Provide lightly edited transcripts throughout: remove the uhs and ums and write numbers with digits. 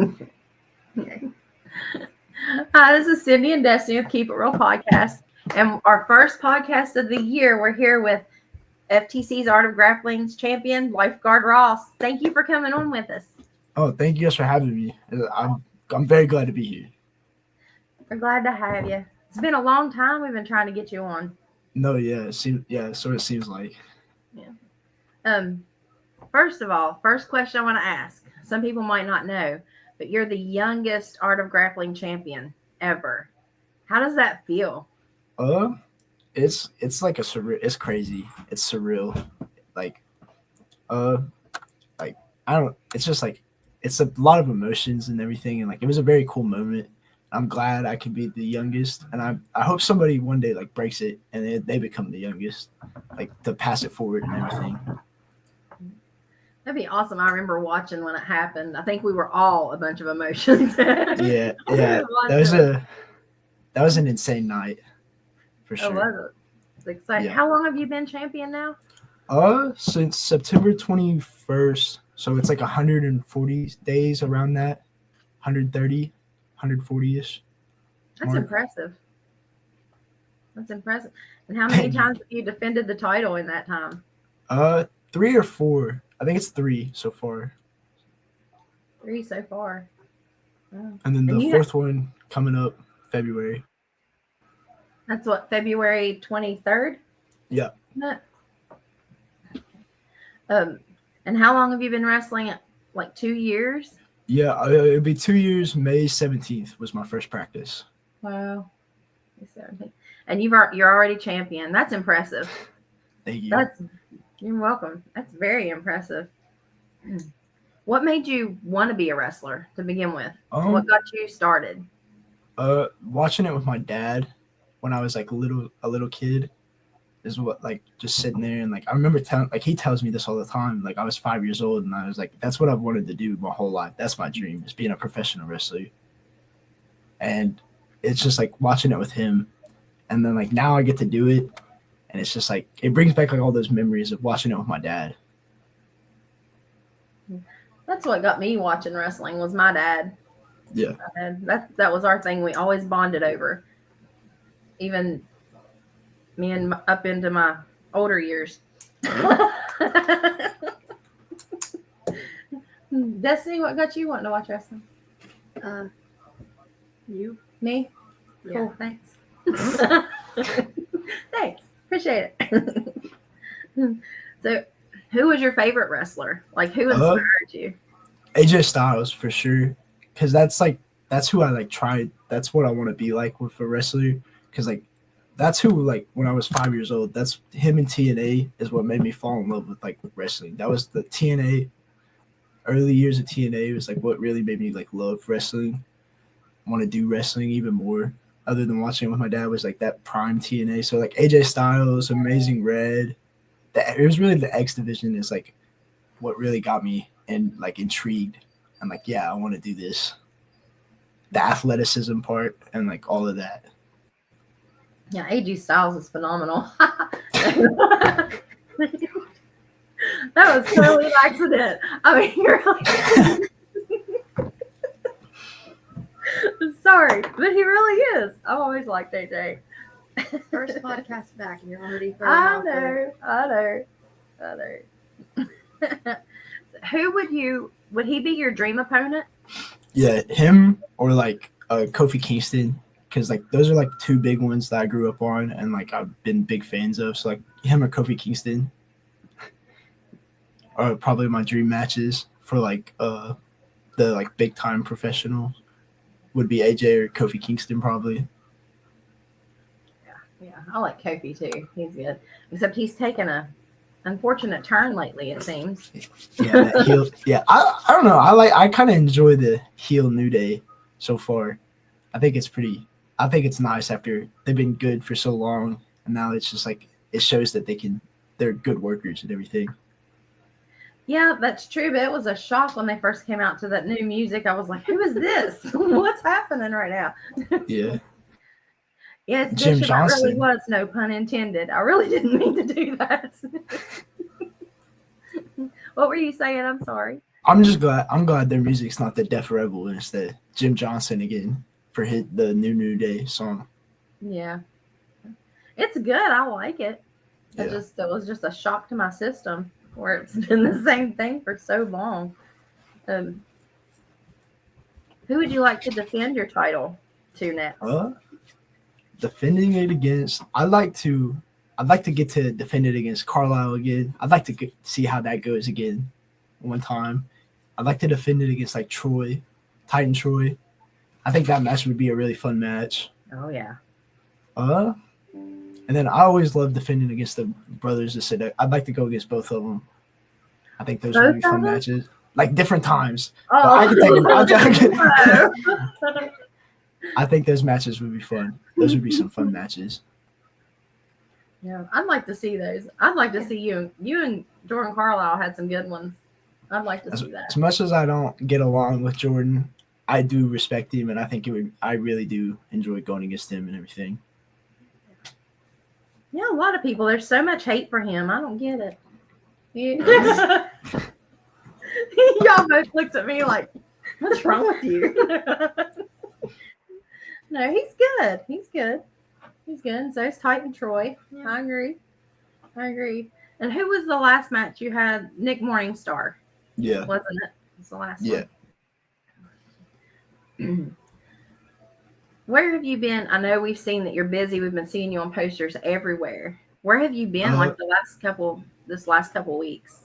Okay. Hi, this is Sydney and Destiny with Keep It Real podcast. And our first podcast of the year, we're here with FTC's Art of Grappling's champion, Lifeguard Ross. Thank you for coming on with us. Oh, thank you guys for having me. I'm very glad to be here. We're glad to have you. It's been a long time we've been trying to get you on. No, yeah, it sort of seems like. Yeah. First of all, first question I want to ask. Some people might not know, but you're the youngest Art of Grappling champion ever. How does that feel? It's like a surreal. It's crazy. It's surreal. Like, like I don't. It's just like it's a lot of emotions and everything, and like it was a very cool moment. I'm glad I could be the youngest, and I hope somebody one day like breaks it and they become the youngest, like to pass it forward and everything. That'd be awesome. I remember watching when it happened. I think we were all a bunch of emotions. Yeah. That was an insane night, for sure. Oh, was it? It's exciting. Yeah. How long have you been champion now? Since September 21st. So it's like 140 days around that, 130, 140-ish. That's impressive. That's impressive. And how many times have you defended the title in that time? 3 or 4. I think it's 3 so far. 3 so far. Oh. And then the fourth one coming up February. That's what, February 23rd? Yeah. And how long have you been wrestling? Like 2 years? Yeah, it'll be 2 years. May 17th was my first practice. Wow. And you're already champion. That's impressive. Thank you. You're welcome. That's very impressive. What made you want to be a wrestler to begin with? What got you started? Watching it with my dad when I was like a little kid is what, like, just sitting there and like I remember he tells me this all the time. Like I was 5 years old and I was like, that's what I've wanted to do my whole life. That's my dream, is being a professional wrestler. And it's just like watching it with him, and then like now I get to do it. And it's just like, it brings back like all those memories of watching it with my dad. That's what got me watching wrestling, was my dad. Yeah. That was our thing. We always bonded over. Even me and up into my older years. Destiny, what got you wanting to watch wrestling? You? Me? Yeah. Cool, thanks. Thanks. Appreciate it. So, who was your favorite wrestler? Like, who inspired you? AJ Styles, for sure. Because that's who I like tried. That's what I want to be like with a wrestler. Because like, that's who, like, when I was 5 years old, that's him in TNA is what made me fall in love with like wrestling. That was the TNA, early years of TNA was like what really made me like love wrestling, want to do wrestling even more. Other than watching it with my dad, was like that prime TNA. So like AJ Styles, Amazing Red, it was really the X division is like what really got me and like intrigued. I'm like, yeah, I want to do this. The athleticism part and like all of that. Yeah, AJ Styles is phenomenal. That was totally an accident. I mean, you're like, sorry, but he really is. I've always liked AJ. First podcast back, and you're already. I know. Who would he be your dream opponent? Yeah, him or like Kofi Kingston, because like those are like 2 big ones that I grew up on and like I've been big fans of. So like him or Kofi Kingston are probably my dream matches for like the like big time professionals would be AJ or Kofi Kingston probably. Yeah, I like Kofi too. He's good, except he's taken a unfortunate turn lately, it seems. Yeah, that heel. Yeah, I don't know. I kind of enjoy the heel New Day so far. I think it's nice after they've been good for so long, and now it's just like it shows that they're good workers and everything. Yeah, that's true. But it was a shock when they first came out to that new music. I was like, who is this? What's happening right now? Yeah. Yeah, it's Jim Johnson. That really was, no pun intended. I really didn't mean to do that. What were you saying? I'm sorry. I'm just glad. I'm glad their music's not the Def Rebel and instead Jim Johnson again for the New Day song. Yeah. It's good. I like it. Yeah. It was just a shock to my system where it's been the same thing for so long. Who would you like to defend your title to next? Defending it against. I'd like to get to defend it against Carlisle again. I'd like to see how that goes again one time. I'd like to defend it against like Troy, Titan Troy. I think that match would be a really fun match. Oh yeah. And then I always love defending against the brothers. I'd like to go against both of them. I think those would be fun matches, like different times. Oh, but I can take them. I think those matches would be fun. Those would be some fun matches. Yeah, I'd like to see those. I'd like to see you and Jordan Carlisle had some good ones. I'd like to see that. As much as I don't get along with Jordan, I do respect him, and I think I really do enjoy going against him and everything. Yeah, a lot of people. There's so much hate for him. I don't get it. Yeah. Y'all both looked at me like, "What's wrong with you?" No, he's good. He's good. He's good. And so is Titan Troy. Yeah. I agree. And who was the last match you had? Nick Morningstar. Yeah. Wasn't it? It was the last one. Where have you been? I know we've seen that you're busy. We've been seeing you on posters everywhere. Where have you been this last couple weeks?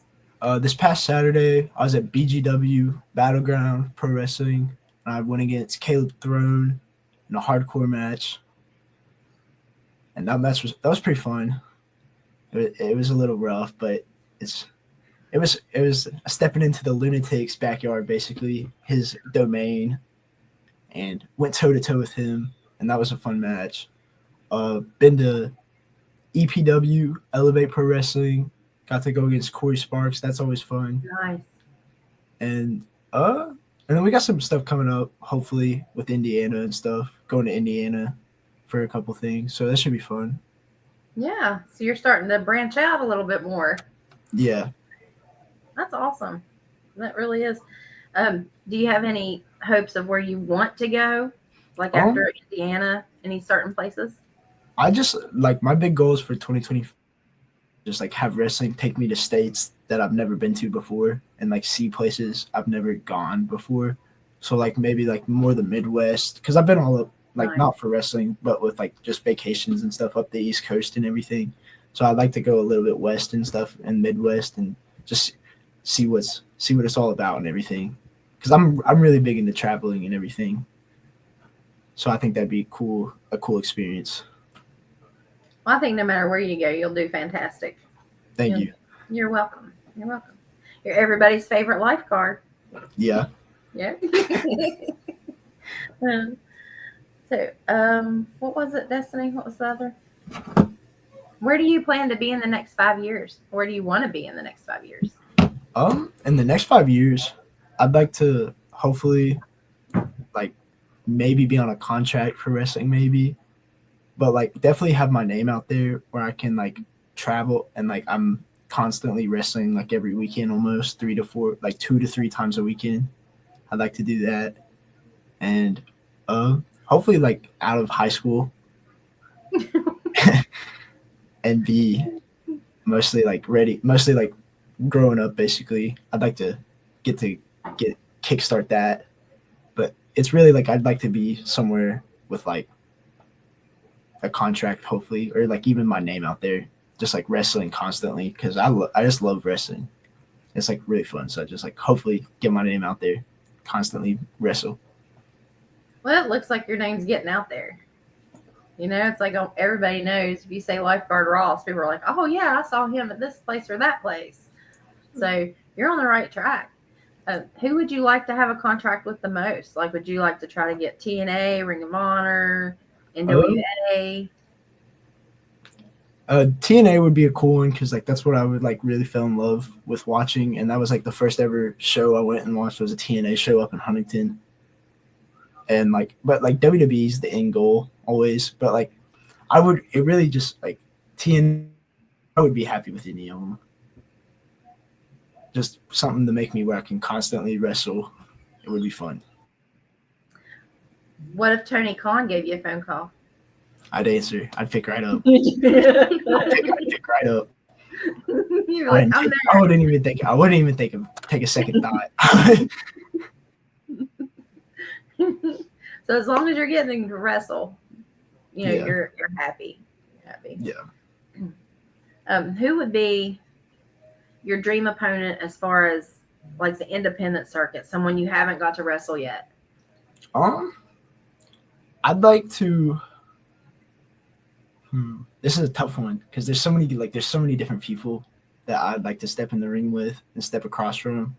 This past Saturday, I was at BGW Battleground Pro Wrestling. And I went against Caleb Throne in a hardcore match. And that was pretty fun. It was a little rough, but it was stepping into the lunatic's backyard, basically his domain, and went toe to toe with him, and that was a fun match. Been to EPW Elevate Pro Wrestling, got to go against Corey Sparks. That's always fun. Nice. And then we got some stuff coming up, hopefully with Indiana and stuff. Going to Indiana for a couple things, so that should be fun. Yeah, so you're starting to branch out a little bit more. Yeah. That's awesome. That really is. Do you have any hopes of where you want to go, like after Indiana, any certain places? I just like my big goals for 2020, just like have wrestling take me to states that I've never been to before and like see places I've never gone before. So like maybe like more the Midwest, because I've been all up, like not for wrestling, but with like just vacations and stuff up the East Coast and everything. So I'd like to go a little bit west and stuff and Midwest and just see what it's all about and everything. Because I'm really big into traveling and everything. So I think that'd be a cool experience. Well, I think no matter where you go, you'll do fantastic. Thank you. You're welcome. You're everybody's favorite lifeguard. Yeah. Yeah. What was it, Destiny? What was the other? Where do you plan to be in the next 5 years? Where do you want to be in the next 5 years? In the next 5 years, I'd like to hopefully like maybe be on a contract for wrestling, maybe, but like definitely have my name out there where I can like travel and like I'm constantly wrestling like every weekend, almost 3 to 4, like 2 to 3 times a weekend. I'd like to do that. And hopefully like out of high school and be mostly like growing up basically. I'd like to get kickstart that. But it's really like I'd like to be somewhere with like a contract hopefully, or like even my name out there, just like wrestling constantly, because I just love wrestling. It's like really fun. So I just like hopefully get my name out there, constantly wrestle. Well, it looks like your name's getting out there. You know, it's like everybody knows if you say Lifeguard Ross, people are like, oh, yeah, I saw him at this place or that place. So you're on the right track. Who would you like to have a contract with the most? Like, would you like to try to get TNA, Ring of Honor, NWA? TNA would be a cool one because like that's what I would like really fell in love with watching, and that was like the first ever show I went and watched was a TNA show up in Huntington. And like, but like WWE's the end goal always, but like I would be happy with any of them. just something to make me where I can constantly wrestle. It would be fun. What if Tony Khan gave you a phone call? I'd answer. I'd pick right up. You're I'd pick right up. like, I'm there. I wouldn't even think. I wouldn't even take a second thought. So as long as you're getting to wrestle, Yeah. you're happy. You're happy. Yeah. Who would be your dream opponent as far as like the independent circuit? Someone you haven't got to wrestle yet. I'd like to. This is a tough one because there's so many different people that I'd like to step in the ring with and step across from.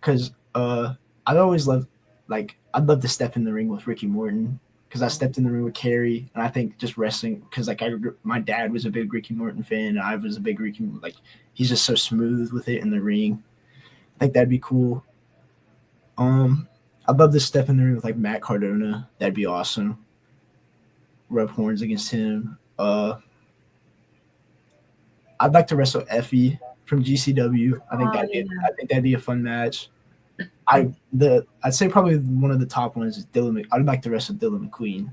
Because I'd always love, I'd love to step in the ring with Ricky Morton because I stepped in the ring with Kerry, and I think just wrestling because my dad was a big Ricky Morton fan, and I was a big Ricky, he's just so smooth with it in the ring. I think that'd be cool. I'd love to step in the ring with Matt Cardona. That'd be awesome. Rub horns against him. I'd like to wrestle Effie from GCW. I think that'd be a fun match. I'd say probably one of the top ones is Dylan. I'd like to wrestle Dylan McQueen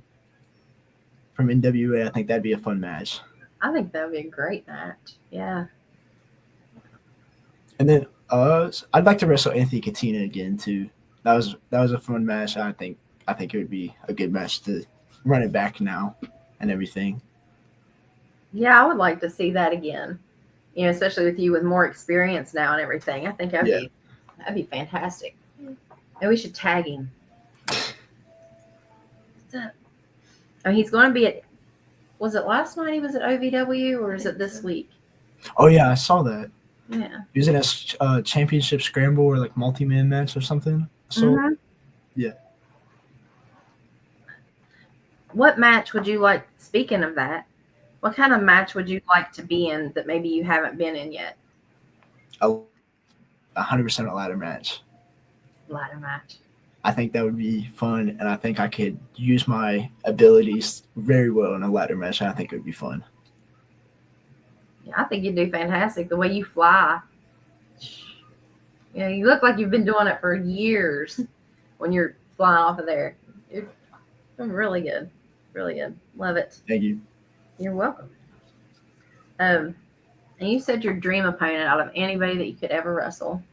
from NWA. I think that'd be a fun match. I think that would be a great match. Yeah. And then I'd like to wrestle Anthony Katina again too. That was a fun match. I think it would be a good match to run it back now and everything. Yeah, I would like to see that again. Especially with you with more experience now and everything. I think that'd be fantastic. And we should tag him. He's going to be at. Was it last night he was at OVW or is it this week? Oh yeah, I saw that. Yeah. He was in a championship scramble or multi-man match or something. So yeah. What match would you like? Speaking of that, what kind of match would you like to be in that maybe you haven't been in yet? 100% a ladder match. Ladder match. I think that would be fun, and I think I could use my abilities very well in a ladder match. And I think it would be fun. Yeah, I think you do fantastic. The way you fly. You look like you've been doing it for years when you're flying off of there. You're doing really good. Really good. Love it. Thank you. You're welcome. And you said your dream opponent out of anybody that you could ever wrestle.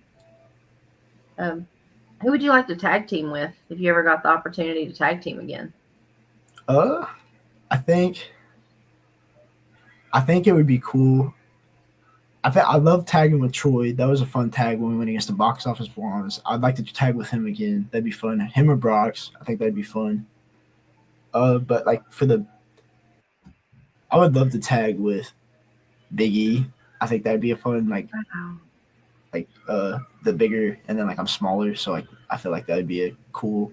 Who would you like to tag team with if you ever got the opportunity to tag team again? I think it would be cool. I love tagging with Troy. That was a fun tag when we went against the Box Office Blondes. I'd like to tag with him again. That'd be fun. Him or Brox. I think that'd be fun. But I would love to tag with Big E. I think that'd be a fun the bigger, and then I'm smaller, so I feel like that would be a cool.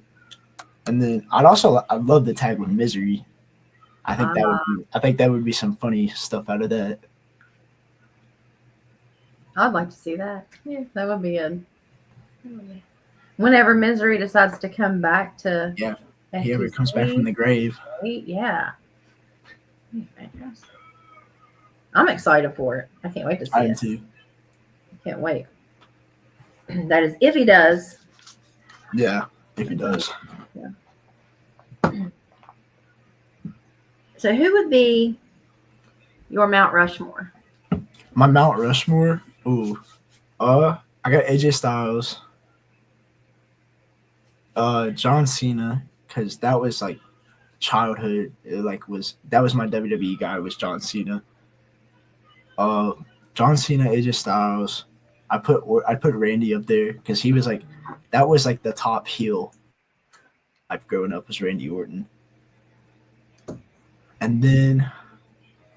And then I'd love to tag with Misery. I think that would be some funny stuff out of that. I'd like to see that. Yeah, that would be good. Whenever Misery decides to come back to he ever comes back from the grave. Yeah. Fantastic. I'm excited for it. I can't wait to see it. I am too. I can't wait. That is if he does. Yeah, if he does. Yeah. So who would be your Mount Rushmore? My Mount Rushmore? Ooh. I got AJ Styles. John Cena, because that was childhood. That was my WWE guy, was John Cena. John Cena, AJ Styles. I put Randy up there because he was that was the top heel I've grown up was Randy Orton. And then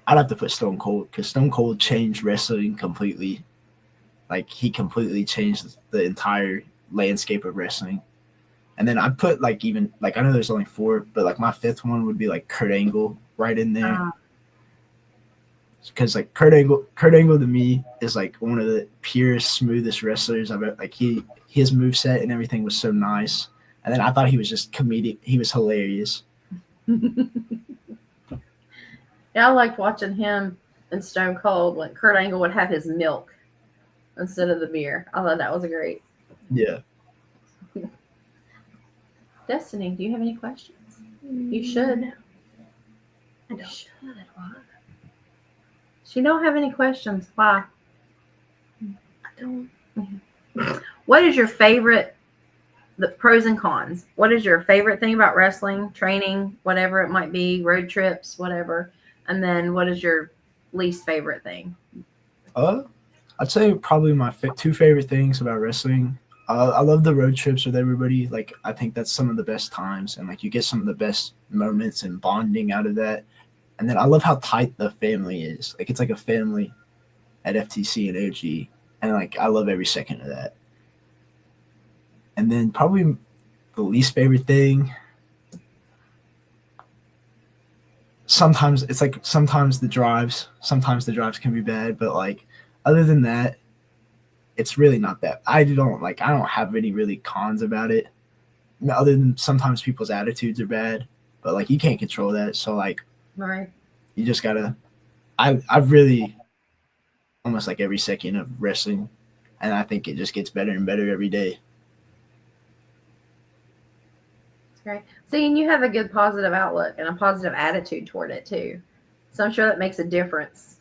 I'd have to put Stone Cold because Stone Cold changed wrestling completely. He completely changed the entire landscape of wrestling. And then I put I know there's only 4, but my 5th one would be Kurt Angle right in there. Because Kurt Angle to me is one of the purest, smoothest wrestlers I've ever. His moveset and everything was so nice. And then I thought he was just comedic. He was hilarious. Yeah, I liked watching him and Stone Cold when Kurt Angle would have his milk. instead of the beer. I thought that was great. Yeah. Destiny, do you have any questions? You should. I You don't. should. Why? She don't have any questions. Why? I don't. What is your favorite? The pros and cons. What is your favorite thing about wrestling, training, whatever it might be, road trips, whatever? And then what is your least favorite thing? I'd say probably my two favorite things about wrestling. I love the road trips with everybody. Like, I think that's some of the best times, and like you get some of the best moments and bonding out of that. And then I love how tight the family is. Like, it's like a family at FTC and OG, and like I love every second of that. And then probably the least favorite thing. Sometimes it's like sometimes the drives can be bad, but like other than that, it's really not that. I don't have any really cons about it, other than sometimes people's attitudes are bad, but like you can't control that. So like Right. you just gotta. I've really almost like every second of wrestling, and I think it just gets better and better every day. That's great. See, and you have a good positive outlook and a positive attitude toward it too. So I'm sure that makes a difference,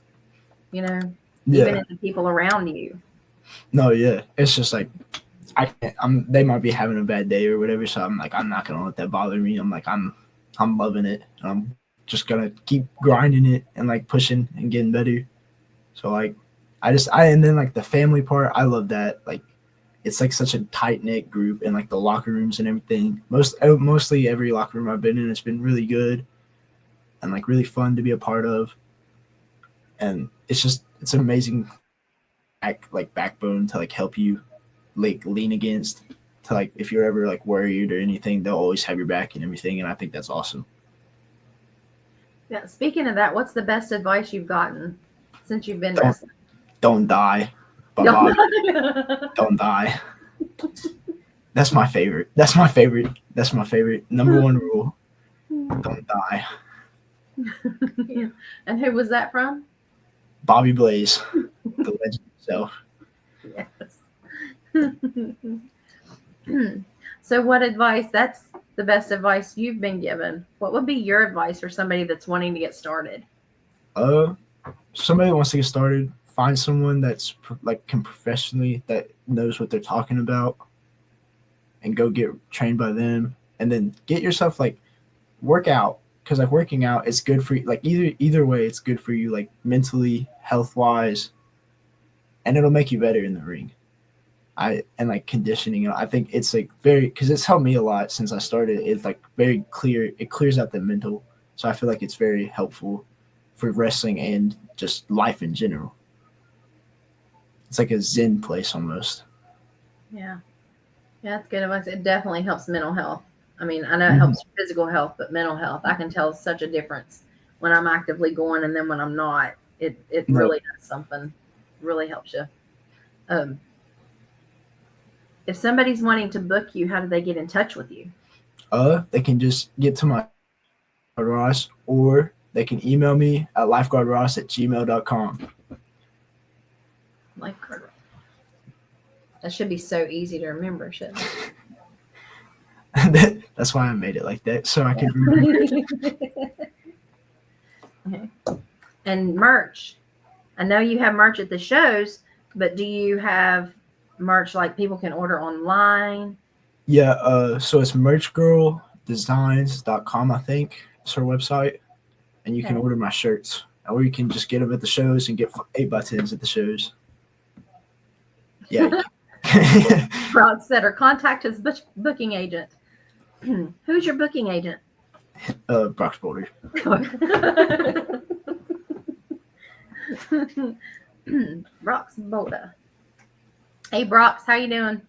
even Yeah. in the people around you. No, yeah. It's just like I can't. They might be having a bad day or whatever, so I'm like, I'm not gonna let that bother me. I'm like, I'm loving it. I'm just gonna keep grinding it and like pushing and getting better. So like, and then like the family part, I love that. Like, it's like such a tight knit group, and like the locker rooms and everything. Mostly every locker room I've been in, it's been really good and like really fun to be a part of. And it's amazing, backbone to like help you like lean against, to like if you're ever like worried or anything, they'll always have your back and everything, and I think that's awesome. Yeah. Speaking of that, what's the best advice you've gotten since you've been wrestling? Don't die. Bye-bye. Don't die. That's my favorite. Number one rule. Don't die. And who was that from? Bobby Blaze, the legend himself. Yes. So what advice, that's the best advice you've been given. What would be your advice for somebody that's wanting to get started? Somebody that wants to get started, find someone that's can professionally, that knows what they're talking about, and go get trained by them, and then get yourself like work out, because like working out is good for you. Like either way, it's good for you, like mentally, health wise, and it'll make you better in the ring. And like conditioning, I think it's like because it's helped me a lot since I started. It's like very clear. It clears out the mental, so I feel like it's very helpful for wrestling and just life in general. It's like a zen place almost. Yeah, that's good advice. It definitely helps mental health. I mean, I know it helps physical health, but mental health, I can tell such a difference when I'm actively going, and then when I'm not. It really does something. Really helps you. If somebody's wanting to book you, how do they get in touch with you? They can just get to my Ross, or they can email me at lifeguardross@gmail.com. Lifeguard. That should be so easy to remember, shouldn't it? That's why I made it like that, so I can remember. Okay. And merch. I know you have merch at the shows, but do you have merch like people can order online? Yeah, so it's merchgirldesigns.com, I think. It's her website. And you can order my shirts. Or you can just get them at the shows and get 8x10s at the shows. Yeah. Brock said, or contact his booking agent. Who's your booking agent? Brock's Boulder. Brock's Boulder. Hey, Brox, how you doing?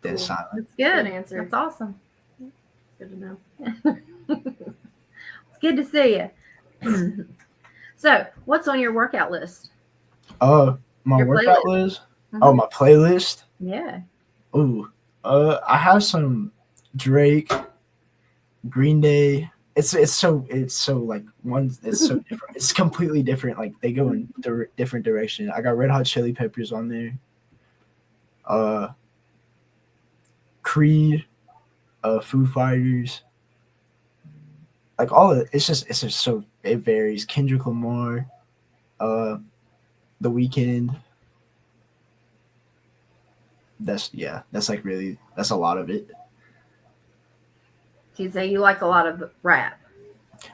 Dead silent. That's good. Good answer. That's awesome. Good to know. It's good to see you. So, what's on your workout list? My Your workout playlist. list? Oh, my playlist? Yeah. Ooh. I have some Drake, Green Day, it's so like one. It's so different. It's completely different. Like they go in different direction. I got Red Hot Chili Peppers on there. Creed, Foo Fighters, like all of it. It's just so it varies. Kendrick Lamar, The Weeknd. That's like really that's a lot of it. So you say you like a lot of rap.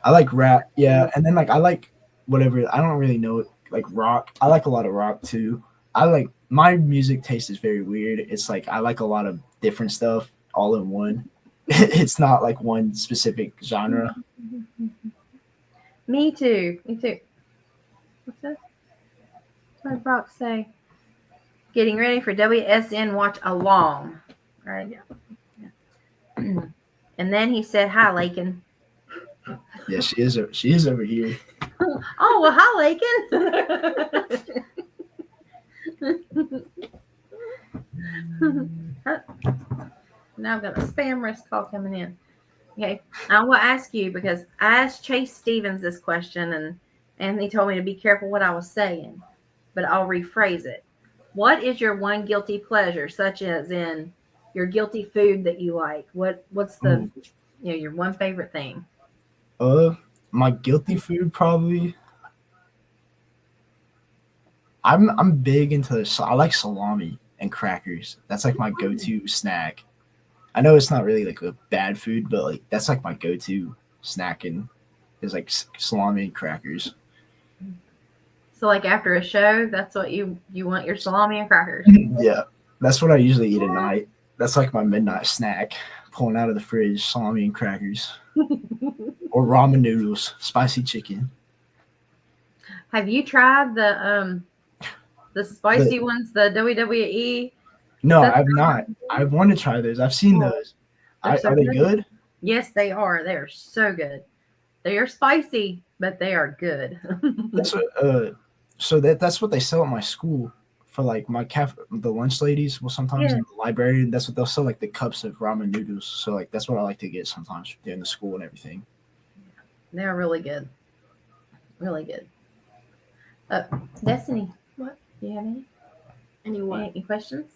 I like rap, yeah, and then like I like whatever. I don't really know like rock. I like a lot of rock too. I like my music taste is very weird. It's like I like a lot of different stuff all in one. It's not like one specific genre. Me too. Me too. What's that? What did Brock say? Getting ready for WSN watch along. Right. Yeah. And then he said, "Hi, Lakin." Yeah, she is. She is over here. Oh well, hi, Lakin. Now I've got a spam risk call coming in. Okay, I will ask you because I asked Chase Stevens this question, and he told me to be careful what I was saying, but I'll rephrase it. What is your one guilty pleasure, such as in your guilty food that you like? What's the your one favorite thing? My guilty food probably. I'm big into. I like salami and crackers. That's like my go-to snack. I know it's not really like a bad food, but like that's like my go-to snacking is like salami and crackers. So like after a show, that's what you want your salami and crackers. Yeah, that's what I usually eat at night. That's like my midnight snack. Pulling out of the fridge, salami and crackers, or ramen noodles, spicy chicken. Have you tried the spicy ones, the WWE? No, I've not. I want to try those. I've seen those. Are they good? Yes, they are. They are so good. They are spicy, but they are good. That's what, so that's what they sell at my school for like my the lunch ladies will sometimes in the library. That's what they'll sell, like the cups of ramen noodles. So like that's what I like to get sometimes during the school and everything. They're really good. Really good. Destiny, What? Do you have any? Any what? Any questions?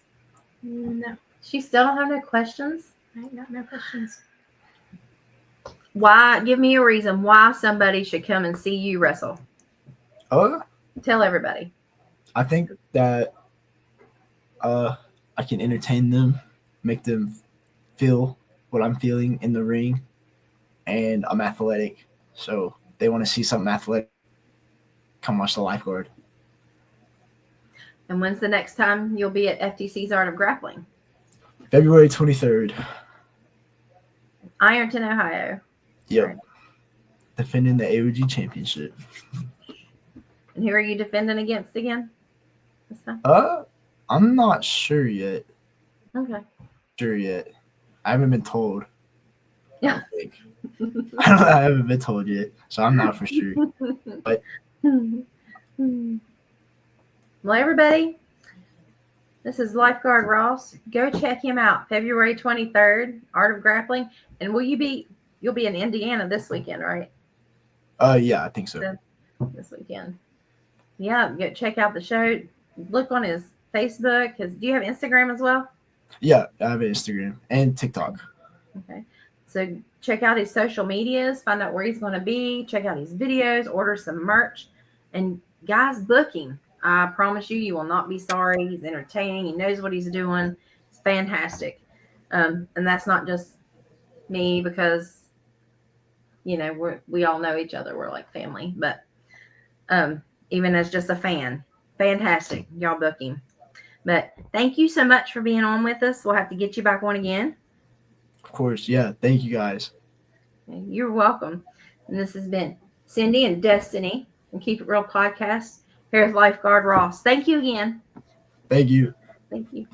No. She still don't have no questions? I ain't got no questions. Why? Give me a reason why somebody should come and see you wrestle. Tell everybody. I think that I can entertain them, make them feel what I'm feeling in the ring, and I'm athletic. So they want to see something athletic, come watch the Lifeguard. And when's the next time you'll be at FTC's Art of Grappling? February 23rd. Ironton, Ohio. Yep. Right. Defending the AOG championship. And who are you defending against again? This time? I'm not sure yet. Okay. I haven't been told. Yeah. I haven't been told yet, so I'm not for sure. But well, everybody, this is Lifeguard Ross. Go check him out. February 23rd, Art of Grappling. And you'll be in Indiana this weekend, right? Yeah, I think so. This weekend. Yeah, go check out the show. Look on his Facebook. Do you have Instagram as well? Yeah, I have Instagram and TikTok. Okay. So check out his social medias, find out where he's going to be, check out his videos, order some merch. And guys, booking. I promise you will not be sorry. He's entertaining. He knows what he's doing. It's fantastic. And that's not just me because, we all know each other. We're like family. But even as just a fan, fantastic. Y'all book him. But thank you so much for being on with us. We'll have to get you back on again. Of course. Yeah. Thank you guys. You're welcome. And this has been Cindy and Destiny from Keep It Real podcast. Here's Lifeguard Ross. Thank you again. Thank you. Thank you.